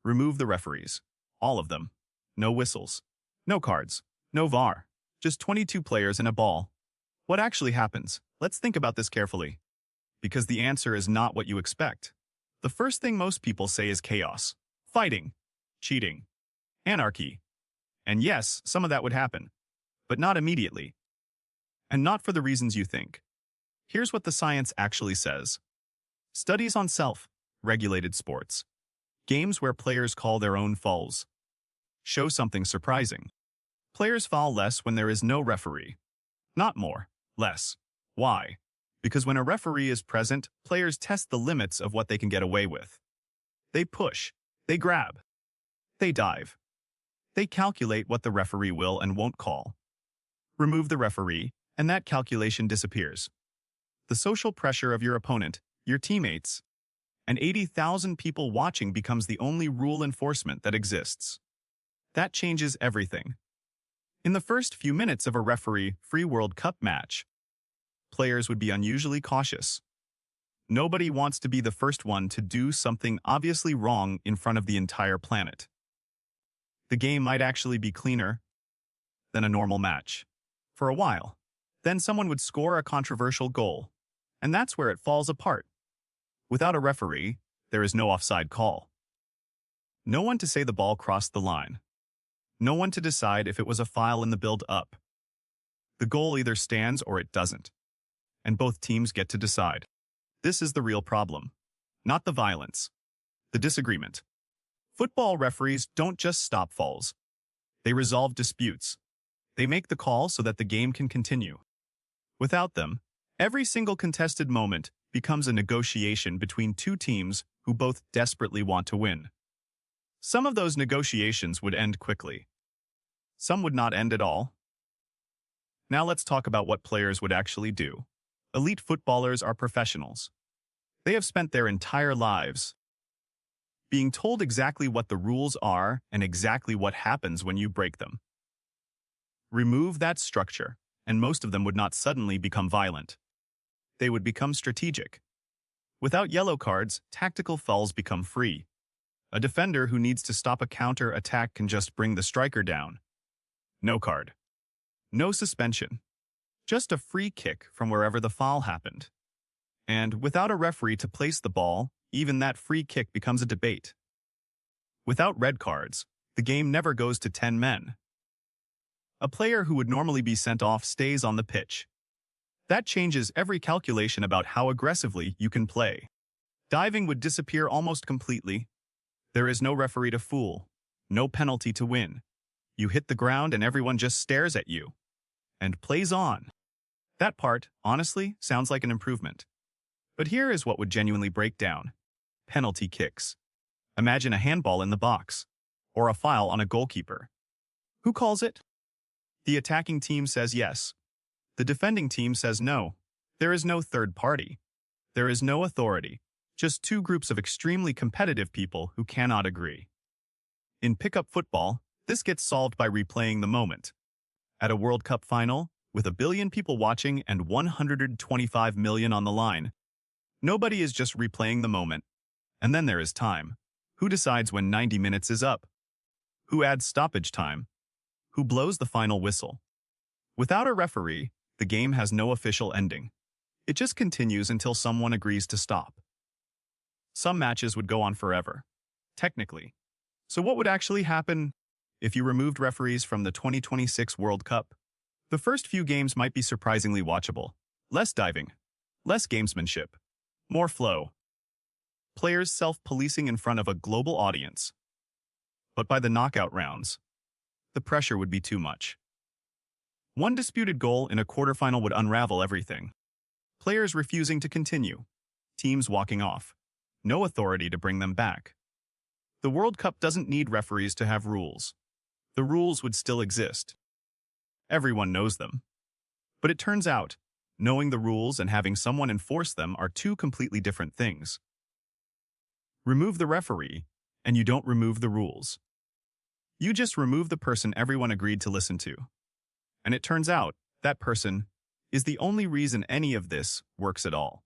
Remove the referees. All of them. No whistles. No cards. No VAR. Just 22 players and a ball. What actually happens? Let's think about this carefully. Because the answer is not what you expect. The first thing most people say is chaos. Fighting. Cheating. Anarchy. And yes, some of that would happen. But not immediately. And not for the reasons you think. Here's what the science actually says. Studies on self-regulated sports. Games where players call their own fouls. Show something surprising. Players foul less when there is no referee. Not more, less. Why? Because when a referee is present, players test the limits of what they can get away with. They push. They grab. They dive. They calculate what the referee will and won't call. Remove the referee, and that calculation disappears. The social pressure of your opponent, your teammates, and 80,000 people watching becomes the only rule enforcement that exists. That changes everything. In the first few minutes of a referee-free World Cup match, players would be unusually cautious. Nobody wants to be the first one to do something obviously wrong in front of the entire planet. The game might actually be cleaner than a normal match. For a while. Then someone would score a controversial goal, and that's where it falls apart. Without a referee, there is no offside call. No one to say the ball crossed the line. No one to decide if it was a foul in the build-up. The goal either stands or it doesn't. And both teams get to decide. This is the real problem. Not the violence. The disagreement. Football referees don't just stop fouls. They resolve disputes. They make the call so that the game can continue. Without them, every single contested moment becomes a negotiation between two teams who both desperately want to win. Some of those negotiations would end quickly. Some would not end at all. Now let's talk about what players would actually do. Elite footballers are professionals. They have spent their entire lives being told exactly what the rules are and exactly what happens when you break them. Remove that structure, and most of them would not suddenly become violent. They would become strategic. Without yellow cards, tactical fouls become free. A defender who needs to stop a counter-attack can just bring the striker down. No card. No suspension. Just a free kick from wherever the foul happened. And without a referee to place the ball, even that free kick becomes a debate. Without red cards, the game never goes to 10 men. A player who would normally be sent off stays on the pitch. That changes every calculation about how aggressively you can play. Diving would disappear almost completely. There is no referee to fool, no penalty to win. You hit the ground and everyone just stares at you and plays on. That part, honestly, sounds like an improvement. But here is what would genuinely break down. Penalty kicks. Imagine a handball in the box, or a foul on a goalkeeper. Who calls it? The attacking team says yes. The defending team says no. There is no third party. There is no authority. Just two groups of extremely competitive people who cannot agree. In pickup football, this gets solved by replaying the moment. At a World Cup final, with 1 billion people watching and 125 million on the line, nobody is just replaying the moment. And then there is time. Who decides when 90 minutes is up? Who adds stoppage time? Who blows the final whistle? Without a referee, the game has no official ending. It just continues until someone agrees to stop. Some matches would go on forever, technically. So what would actually happen if you removed referees from the 2026 World Cup? The first few games might be surprisingly watchable. Less diving, less gamesmanship, more flow. Players self-policing in front of a global audience. But by the knockout rounds, the pressure would be too much. One disputed goal in a quarterfinal would unravel everything. Players refusing to continue. Teams walking off. No authority to bring them back. The World Cup doesn't need referees to have rules. The rules would still exist. Everyone knows them. But it turns out, knowing the rules and having someone enforce them are two completely different things. Remove the referee, and you don't remove the rules. You just remove the person everyone agreed to listen to. And it turns out, that person is the only reason any of this works at all.